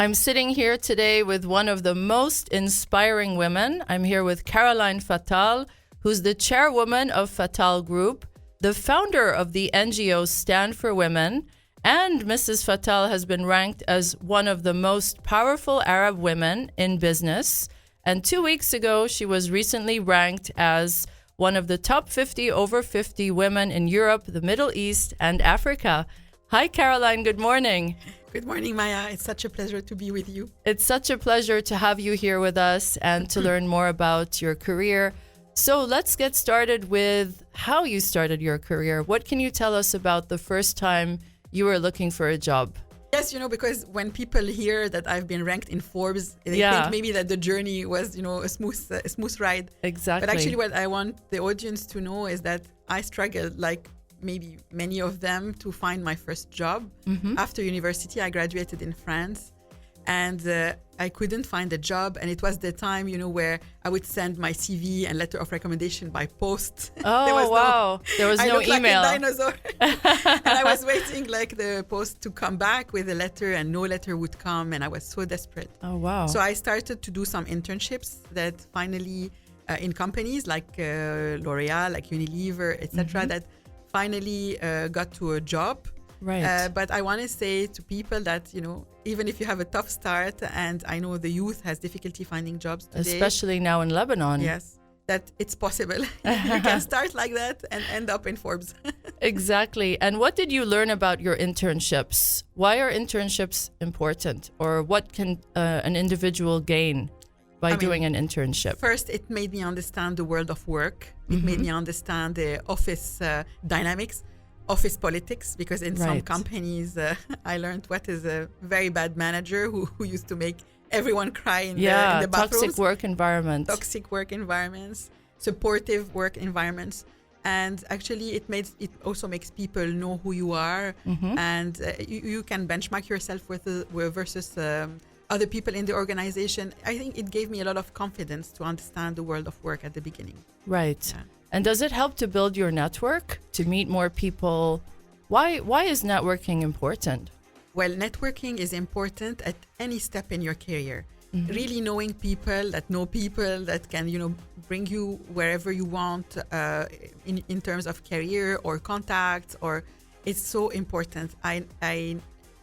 I'm sitting here today with one of the most inspiring women. I'm here with Caroline Fattal, who's the chairwoman of Fattal Group, the founder of the NGO Stand for Women, and Mrs. Fattal has been ranked as one of the most powerful Arab women in business. And 2 weeks ago, she was recently ranked as one of the top 50 over 50 women in Europe, the Middle East, and Africa. Hi, Caroline. Good morning. Good morning, Maya. It's such a pleasure to be with you. It's such a pleasure to have you here with us and to learn more about your career. So let's get started with how you started your career. What can you tell us about the first time you were looking for a job? Yes, because when people hear that I've been ranked in Forbes, they think maybe that the journey was, a smooth ride. Exactly. But actually what I want the audience to know is that I struggled, like maybe many of them, to find my first job. After university, I graduated in France and I couldn't find a job. And it was the time, where I would send my CV and letter of recommendation by post. Oh, there was no email. Like a dinosaur. And I was waiting like the post to come back with a letter and no letter would come. And I was so desperate. Oh, wow. So I started to do some internships that finally in companies like L'Oreal, like Unilever, etc. that finally got to a job. Right. But I want to say to people that, even if you have a tough start, and I know the youth has difficulty finding jobs today. Especially now in Lebanon. Yes, that it's possible. You can start like that and end up in Forbes. Exactly. And what did you learn about your internships? Why are internships important? Or what can an individual gain by doing an internship? First, it made me understand the world of work. It made me understand the office dynamics, office politics, because in some companies, I learned what is a very bad manager who used to make everyone cry in the bathrooms. Toxic work environments. Toxic work environments, supportive work environments. And actually, it also makes people know who you are, and you can benchmark yourself versus other people in the organization. I think it gave me a lot of confidence to understand the world of work at the beginning. Right. Yeah. And does it help to build your network, to meet more people? Why is networking important? Well, networking is important at any step in your career. Really knowing people that know people that can, bring you wherever you want in terms of career or contacts, or it's so important.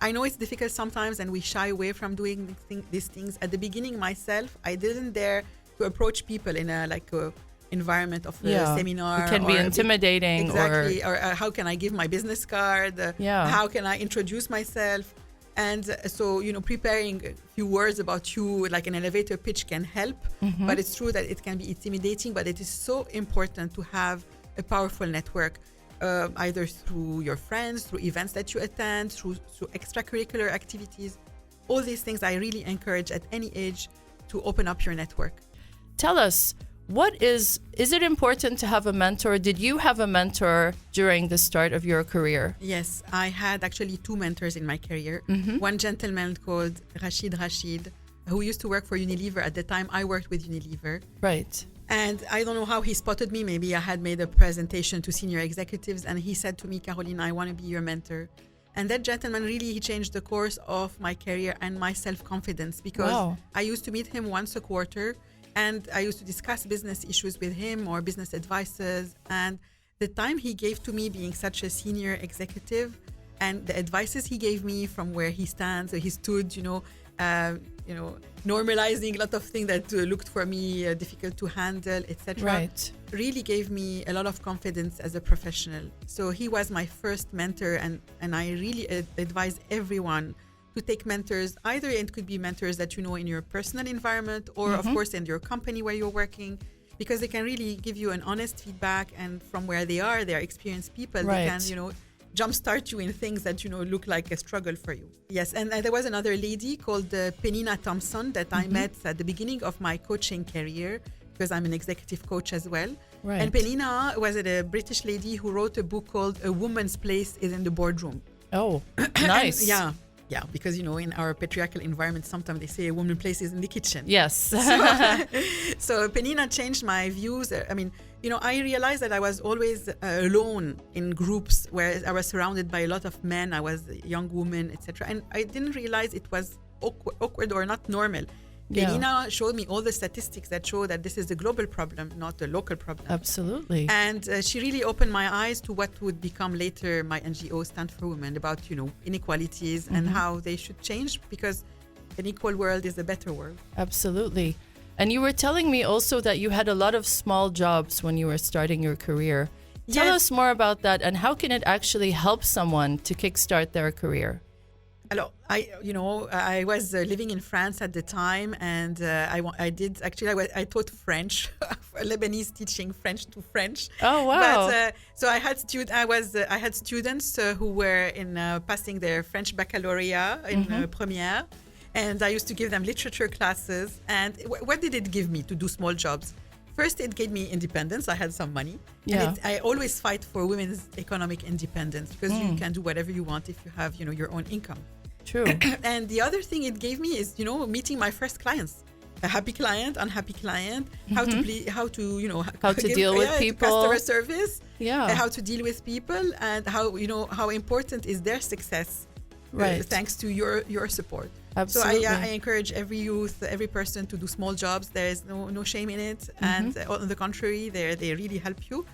I know it's difficult sometimes and we shy away from doing these things. At the beginning myself, I didn't dare to approach people in a environment of a seminar. It can be intimidating. Exactly. Or how can I give my business card? How can I introduce myself? And so, preparing a few words about you, like an elevator pitch, can help. But it's true that it can be intimidating, but it is so important to have a powerful network. Either through your friends, through events that you attend, through extracurricular activities. All these things I really encourage at any age to open up your network. Tell us, is it important to have a mentor? Did you have a mentor during the start of your career? Yes, I had actually two mentors in my career. One gentleman called Rashid, who used to work for Unilever. At the time, I worked with Unilever. Right. And I don't know how he spotted me. Maybe I had made a presentation to senior executives and he said to me, Caroline, I want to be your mentor. And that gentleman he changed the course of my career and my self-confidence, because I used to meet him once a quarter and I used to discuss business issues with him or business advices. And the time he gave to me, being such a senior executive, and the advices he gave me from where he stands, he stood, normalizing a lot of things that looked for me difficult to handle, etc. Right. Really gave me a lot of confidence as a professional. So he was my first mentor, and I really advise everyone to take mentors. Either it could be mentors that in your personal environment, or of course in your company where you're working, because they can really give you an honest feedback, and from where they are experienced people. They can jumpstart you in things that look like a struggle for you. Yes, and there was another lady called Penina Thompson that I met at the beginning of my coaching career, because I'm an executive coach as well. Right. And Penina was a British lady who wrote a book called A Woman's Place is in the Boardroom. Oh, nice. Yeah, because in our patriarchal environment, sometimes they say a woman's place is in the kitchen. Yes. So Penina changed my views. I realized that I was always alone in groups where I was surrounded by a lot of men. I was a young woman, etc. And I didn't realize it was awkward or not normal. Yeah. Elena showed me all the statistics that show that this is a global problem, not a local problem. Absolutely. And she really opened my eyes to what would become later my NGO, Stand for Women, about, inequalities and how they should change, because an equal world is a better world. Absolutely. And you were telling me also that you had a lot of small jobs when you were starting your career. Tell us more about that, and how can it actually help someone to kickstart their career? Alors, I was living in France at the time, and I taught French, Lebanese teaching French to French. Oh wow! But so I had students who were passing their French baccalaureate in première, and I used to give them literature classes. And what did it give me to do small jobs? First, it gave me independence. I had some money. Yeah. And I always fight for women's economic independence, because you can do whatever you want if you have, your own income. True. And the other thing it gave me is, meeting my first clients. A happy client, unhappy client, how to deal with people, customer service, yeah, how to deal with people, and how important is their success, right? Thanks to your support. Absolutely. So I encourage every youth, every person to do small jobs. There is no shame in it, and on the contrary, they really help you.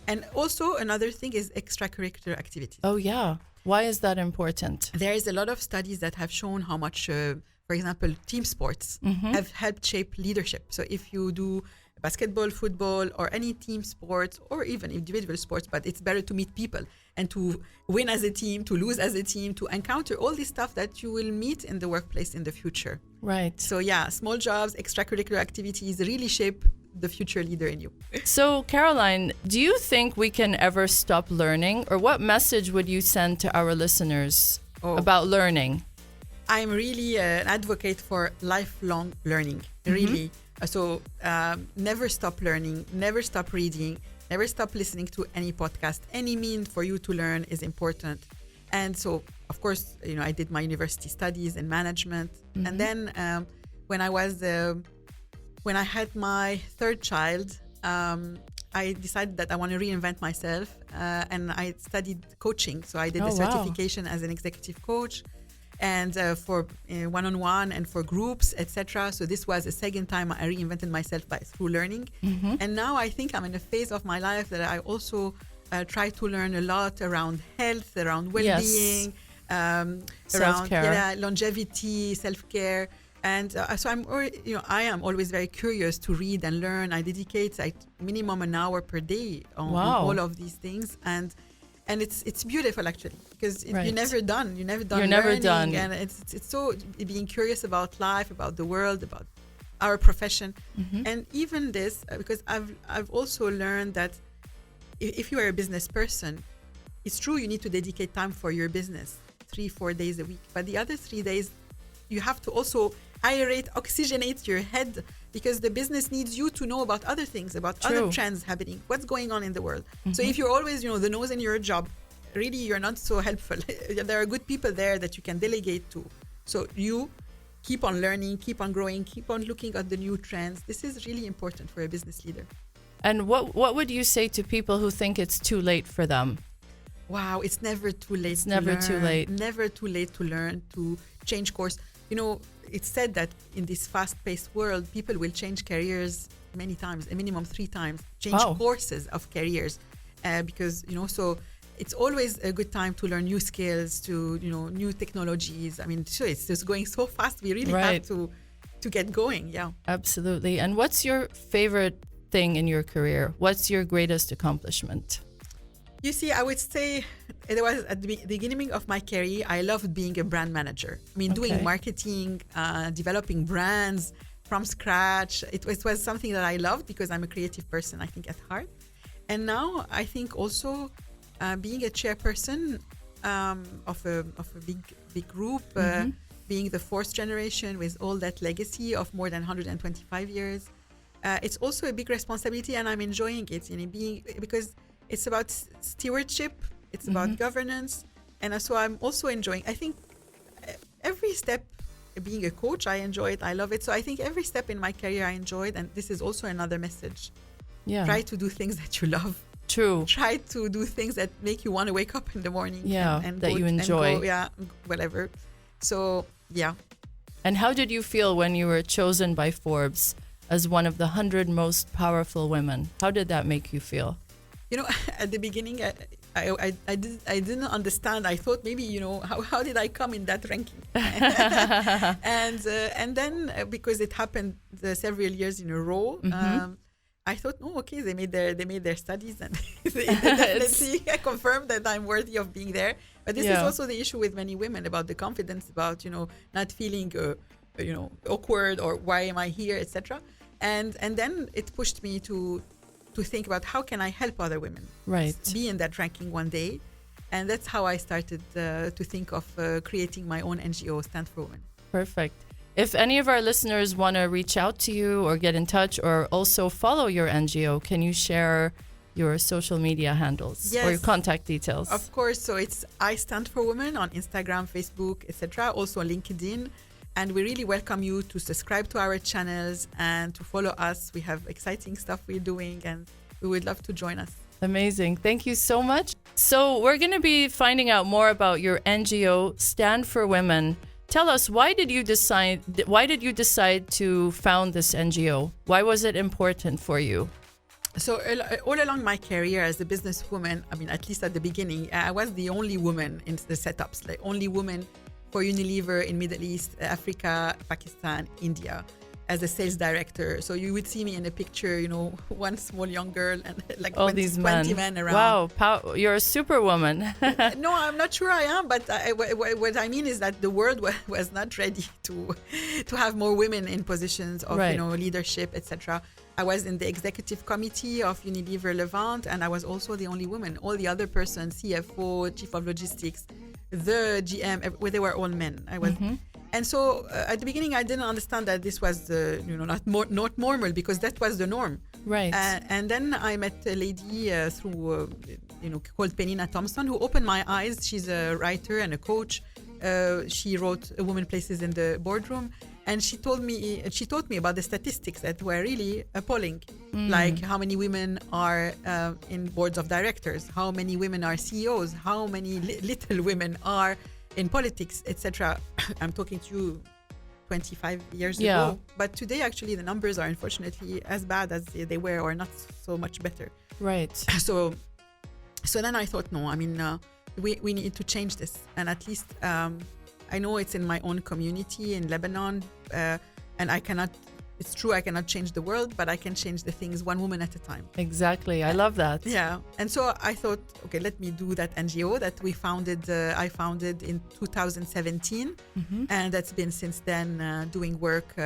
And also another thing is extracurricular activities. Oh yeah, why is that important? There is a lot of studies that have shown how much, for example, team sports have helped shape leadership. So if you do basketball, football, or any team sports, or even individual sports, but it's better to meet people and to win as a team, to lose as a team, to encounter all this stuff that you will meet in the workplace in the future. Right. So yeah, small jobs, extracurricular activities really shape the future leader in you. So Caroline, do you think we can ever stop learning, or what message would you send to our listeners about learning? I'm really an advocate for lifelong learning, really. So never stop learning, never stop reading, never stop listening to any podcast. Any means for you to learn is important. And so, of course, I did my university studies in management. And then when I had my third child, I decided that I want to reinvent myself. And I studied coaching. So I did the certification as an executive coach, and for one-on-one and for groups, etc. So this was the second time I reinvented myself through learning. And now I think I'm in a phase of my life that I also try to learn a lot around health, around well-being, self-care, longevity, self-care. And so I am always very curious to read and learn. I dedicate minimum an hour per day on all of these things. And it's beautiful, actually, because you're never done. You're never done. And it's so being curious about life, about the world, about our profession, and even this, because I've also learned that if you are a business person, it's true you need to dedicate time for your business 3-4 days a week, but the other 3 days you have to also oxygenate your head, because the business needs you to know about other things, about other trends happening, what's going on in the world. So if you're always, the nose in your job, really you're not so helpful. There are good people there that you can delegate to. So you keep on learning, keep on growing, keep on looking at the new trends. This is really important for a business leader. And what would you say to people who think it's too late for them? Wow, it's never too late. It's never too late. Never too late to learn, to change course. It's said that in this fast-paced world, people will change careers many times, a minimum 3 times, change courses of careers, because, so it's always a good time to learn new skills, to, new technologies. I mean, sure, it's just going so fast. We really have to get going. Yeah, absolutely. And what's your favorite thing in your career? What's your greatest accomplishment? You see, I would say it was at the beginning of my career, I loved being a brand manager. I mean, doing marketing, developing brands from scratch. It was something that I loved, because I'm a creative person, I think, at heart. And now I think also being a chairperson of a big group, being the 4th generation with all that legacy of more than 125 years, it's also a big responsibility, and I'm enjoying it, because it's about stewardship, it's about governance, and so I'm also enjoying. I think every step, being a coach, I enjoy it, I love it. So I think every step in my career I enjoyed, and this is also another message. Yeah. Try to do things that you love. True. Try to do things that make you want to wake up in the morning. Yeah, and that you enjoy. whatever. So, yeah. And how did you feel when you were chosen by Forbes as one of the 100 most powerful women? How did that make you feel? At the beginning, I didn't understand. I thought maybe, how did I come in that ranking? And then because it happened several years in a row, I thought, okay, they made their studies and they definitely confirmed that I'm worthy of being there. But this is also the issue with many women about the confidence, about not feeling awkward or why am I here, etc. And then it pushed me to think about how can I help other women be in that ranking one day. And that's how I started to think of creating my own NGO, Stand for Women. Perfect. If any of our listeners want to reach out to you or get in touch or also follow your NGO, can you share your social media handles or your contact details? Of course. So it's I Stand for Women on Instagram, Facebook, etc. Also LinkedIn. And we really welcome you to subscribe to our channels and to follow us. We have exciting stuff we're doing and we would love to join us. Amazing. Thank you so much. So we're going to be finding out more about your NGO, Stand for Women. Tell us, why did you decide to found this NGO? Why was it important for you? So all along my career as a businesswoman, at least at the beginning, I was the only woman in the setups, like only woman for Unilever in Middle East, Africa, Pakistan, India, as a sales director. So you would see me in a picture, one small young girl and like all 20 men around. Wow, you're a superwoman. No, I'm not sure I am, but what I mean is that the world was not ready to have more women in positions of leadership, etc. I was in the executive committee of Unilever Levant, and I was also the only woman. All the other persons, CFO, chief of logistics, the GM, they were all men. I was, and so at the beginning I didn't understand that this was not normal, because that was the norm. Right. And then I met a lady through called Penina Thompson, who opened my eyes. She's a writer and a coach. She wrote A Woman Places in the Boardroom. And she taught me about the statistics that were really appalling, like how many women are in boards of directors, how many women are CEOs, how many little women are in politics, etc. I'm talking to you 25 years ago. But today, actually, the numbers are unfortunately as bad as they were, or not so much better. Right. So then I thought, no, we need to change this. And at least I know it's in my own community in Lebanon, and I cannot change the world, but I can change the things one woman at a time. Exactly. I love that. Yeah. And so I thought, okay, let me do that NGO that I founded in 2017. And that's been since then doing work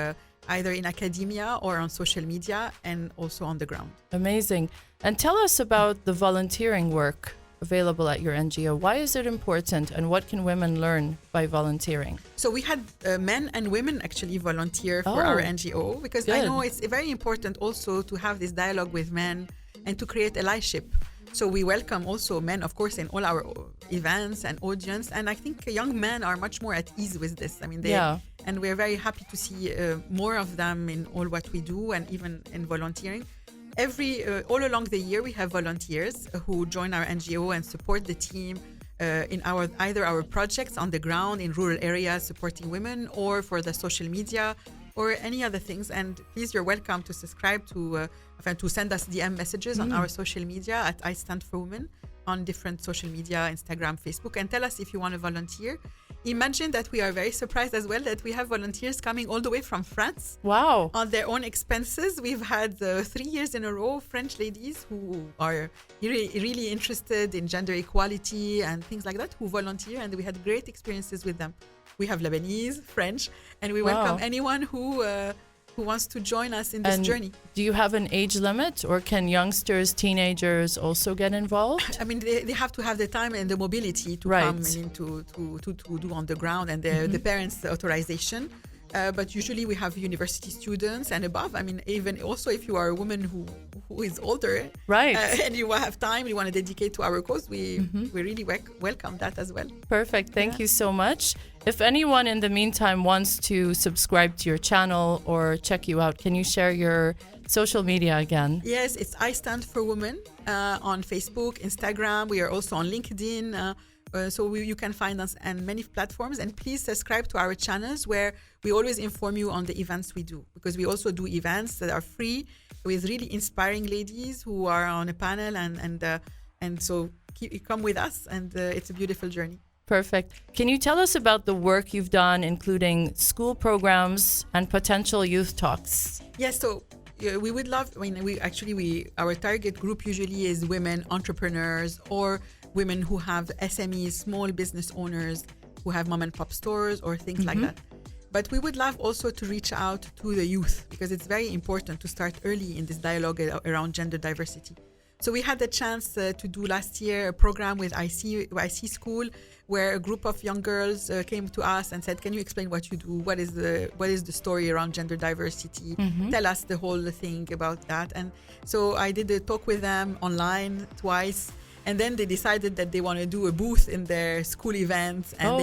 either in academia or on social media and also on the ground. Amazing. And tell us about the volunteering work available at your NGO. Why is it important, and what can women learn by volunteering? So we had men and women actually volunteer for our NGO, because I know it's very important also to have this dialogue with men and to create allyship. So we welcome also men, of course, in all our events and audience. And I think young men are much more at ease with this. And we're very happy to see more of them in all what we do, and even in volunteering. All along the year, we have volunteers who join our NGO and support the team in either our projects on the ground in rural areas supporting women, or for the social media or any other things. And please, you're welcome to subscribe to send us DM messages on our social media at I Stand for Women on different social media, Instagram, Facebook, and tell us if you want to volunteer. Imagine that we are very surprised as well that we have volunteers coming all the way from France. Wow. On their own expenses. We've had 3 years in a row French ladies who are really, really interested in gender equality and things like that, who volunteer, and we had great experiences with them. We have Lebanese, French, and we welcome anyone who wants to join us in this journey. Do you have an age limit, or can youngsters, teenagers also get involved? They have to have the time and the mobility to come and to do on the ground, and the parents' authorization. But usually we have university students and above. Even also if you are a woman who is older, and you have time, you want to dedicate to our cause, we really welcome that as well. Perfect. Thank you so much. If anyone in the meantime wants to subscribe to your channel or check you out, can you share your social media again? Yes, it's I Stand for Women on Facebook, Instagram. We are also on LinkedIn. you can find us on many platforms, and please subscribe to our channels where we always inform you on the events we do, because we also do events that are free with really inspiring ladies who are on a panel, and so come with us, and it's a beautiful journey. Perfect. Can you tell us about the work you've done, including school programs and potential youth talks? Yes, so we would love, our target group usually is women entrepreneurs or women who have SMEs, small business owners who have mom and pop stores or things like that. But we would love also to reach out to the youth, because it's very important to start early in this dialogue around gender diversity. So we had the chance to do last year a program with IC School, where a group of young girls came to us and said, can you explain what you do? What is the story around gender diversity? Tell us the whole thing about that. And so I did a talk with them online twice. And then they decided that they want to do a booth in their school events. And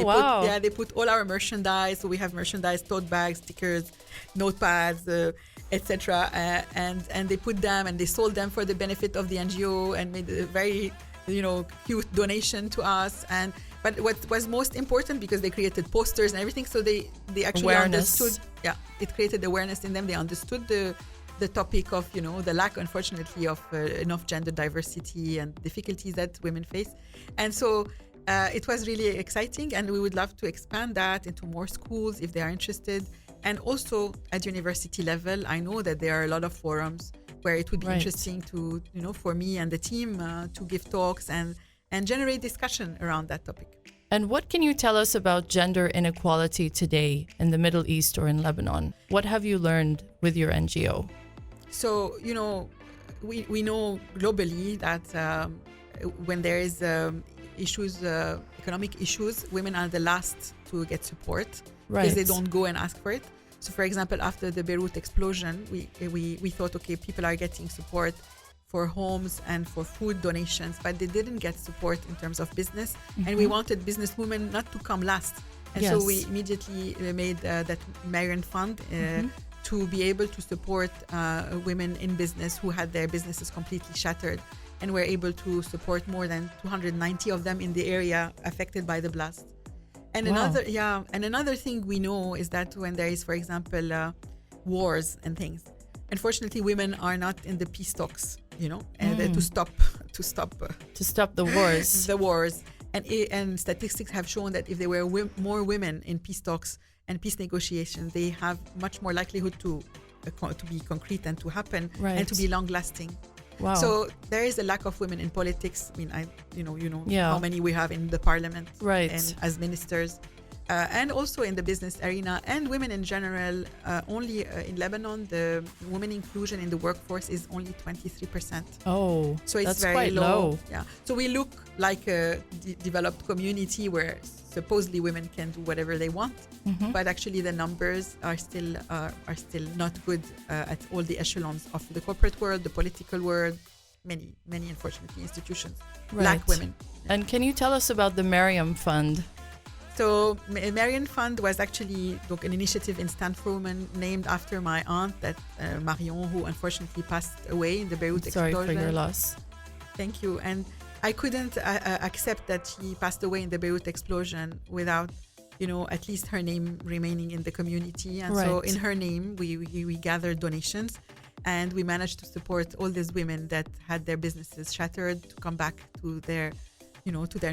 they put all our merchandise. So we have merchandise, tote bags, stickers, notepads, etc. And they put them and they sold them for the benefit of the NGO and made a very, cute donation to us. But what was most important, because they created posters and everything, so they actually understood. Yeah, it created awareness in them. They understood the topic of, the lack, unfortunately, of enough gender diversity and difficulties that women face. And so it was really exciting, and we would love to expand that into more schools if they are interested. And also at university level, I know that there are a lot of forums where it would be interesting to, for me and the team to give talks and generate discussion around that topic. And what can you tell us about gender inequality today in the Middle East or in Lebanon? What have you learned with your NGO? So, we know globally that when there is issues, economic issues, women are the last to get support because they don't go and ask for it. So, for example, after the Beirut explosion, we thought, okay, people are getting support for homes and for food donations, but they didn't get support in terms of business. And we wanted businesswomen not to come last. And so we immediately made that Marian Fund to be able to support women in business who had their businesses completely shattered. And we're able to support more than 290 of them in the area affected by the blast. And another thing we know is that when there is, for example, wars and things, unfortunately, women are not in the peace talks, to stop the wars. The wars, and statistics have shown that if there were more women in peace talks and peace negotiations, they have much more likelihood to be concrete and to happen and to be long lasting. Wow. So there is a lack of women in politics. I mean, how many we have in the parliament and as ministers. And also in the business arena, and women in general. Only in Lebanon, the women inclusion in the workforce is only 23%. Oh, so it's that's very quite low. Yeah. So we look like a developed community where supposedly women can do whatever they want, but actually the numbers are still not good at all the echelons of the corporate world, the political world. Many unfortunately institutions lack women. And can you tell us about the Mariam Fund? So Marian Fund was actually an initiative in Stand for Women named after my aunt, that Marion, who unfortunately passed away in the Beirut explosion. Sorry for your loss. Thank you. And I couldn't accept that she passed away in the Beirut explosion without, at least her name remaining in the community. And so in her name, we gathered donations, and we managed to support all these women that had their businesses shattered to come back to their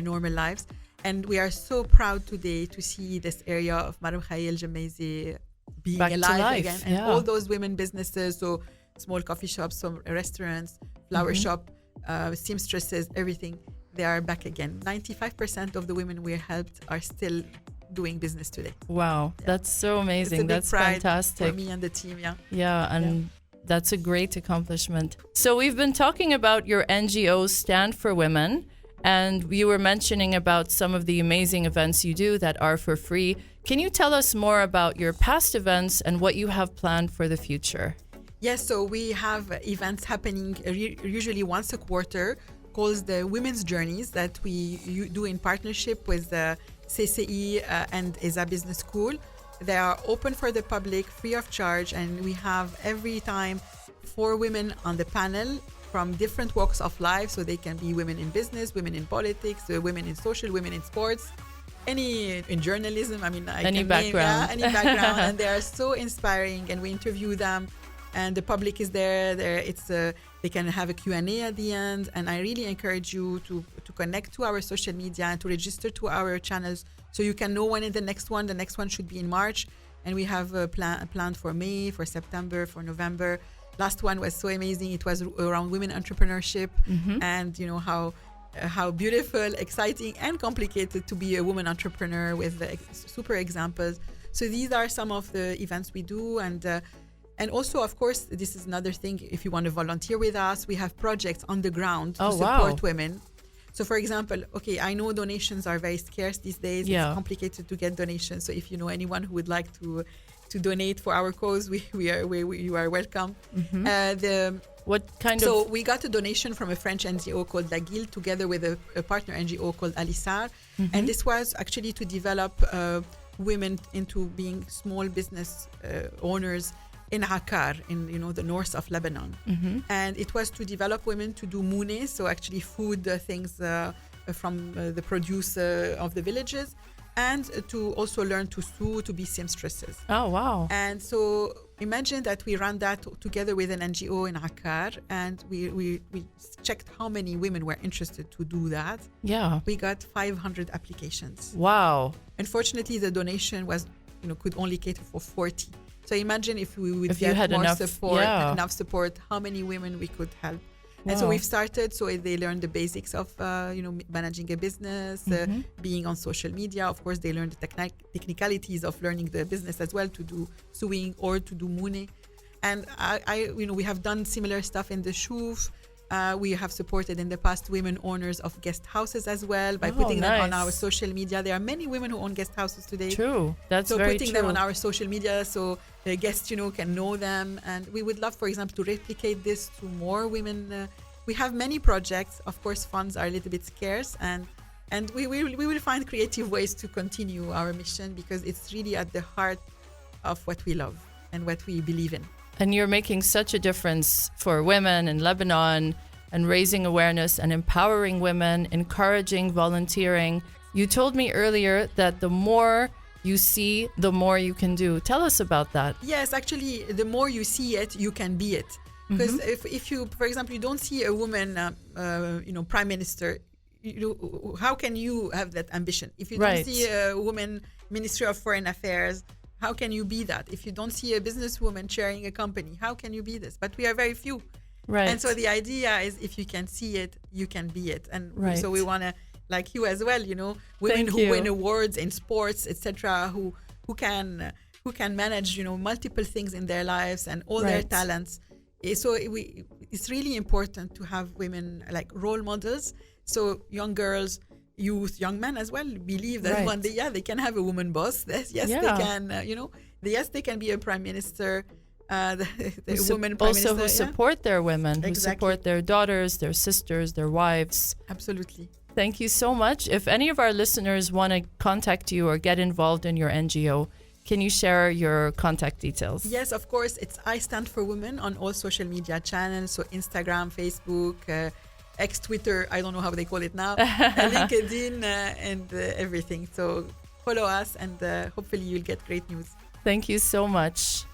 normal lives. And we are so proud today to see this area of Mar Khayel Jamaizi being back alive again. And all those women businesses, so small coffee shops, some restaurants, flower shop, seamstresses, everything, they are back again. 95% of the women we helped are still doing business today. Wow, that's so amazing. That's fantastic. For me and the team, that's a great accomplishment. So we've been talking about your NGO Stand for Women, and you were mentioning about some of the amazing events you do that are for free. Can you tell us more about your past events and what you have planned for the future? Yes, so we have events happening usually once a quarter called the Women's Journeys that we do in partnership with the CCE and ESA Business School. They are open for the public, free of charge, and we have every time 4 women on the panel from different walks of life. So they can be women in business, women in politics, women in social, women in sports, any in journalism. I mean, any background. Any background, and they are so inspiring. And we interview them, and the public is there. They can have a Q&A at the end. And I really encourage you to connect to our social media and to register to our channels, so you can know when is the next one. The next one should be in March, and we have a plan for May, for September, for November. Last one was so amazing. It was around women entrepreneurship, and how beautiful, exciting, and complicated to be a woman entrepreneur with super examples. So these are some of the events we do, and also, of course, this is another thing. If you want to volunteer with us, we have projects on the ground to support women. So, for example, I know donations are very scarce these days. It's complicated to get donations. So, if you know anyone who would like to donate for our cause, you are welcome. What kind So we got a donation from a French NGO called La Guilde, together with a partner NGO called Alisar, and this was actually to develop women into being small business owners in Akkar, in the north of Lebanon. And it was to develop women to do moune, so actually food things from the produce of the villages, and to also learn to sew, to be seamstresses. Oh, wow. And so imagine that we ran that together with an NGO in Akkar, and we checked how many women were interested to do that. Yeah. We got 500 applications. Wow. Unfortunately, the donation could only cater for 40. So imagine if we would if get more enough support, how many women we could help. Wow. And so we've started, so they learn the basics of managing a business, being on social media. Of course, they learn the technicalities of learning the business as well, to do sewing or to do moune. And we have done similar stuff in the Shuf. We have supported in the past women owners of guest houses as well, by putting them on our social media. There are many women who own guest houses today. True, that's so very putting them on our social media, so the guests can know them. And we would love, for example, to replicate this to more women. We have many projects. Of course, funds are a little bit scarce, and we will find creative ways to continue our mission, because it's really at the heart of what we love and what we believe in. And you're making such a difference for women in Lebanon, and raising awareness and empowering women, encouraging volunteering. You told me earlier that the more you see, the more you can do. Tell us about that. Yes, actually, the more you see it, you can be it. Because if you, for example, you don't see a woman, prime minister, how can you have that ambition? If you don't see a woman Ministry of Foreign Affairs, how can you be that? If you don't see a businesswoman chairing a company, how can you be this? But we are very few. Right. And so the idea is, if you can see it, you can be it. And so we want to, like you as well, women who win awards in sports, etc., who can manage, multiple things in their lives and all their talents. So it's really important to have women like role models. So young girls, youth, young men as well believe that one day, they can have a woman boss. Yes, they can. They can be a prime minister. The women prime also minister, who support their women, who Exactly. support their daughters, their sisters, their wives. Absolutely. Thank you so much. If any of our listeners want to contact you or get involved in your NGO, can you share your contact details? Yes, of course. It's I Stand for Women on all social media channels. So Instagram, Facebook, X, Twitter, I don't know how they call it now, LinkedIn, and everything. So follow us, and hopefully you'll get great news. Thank you so much.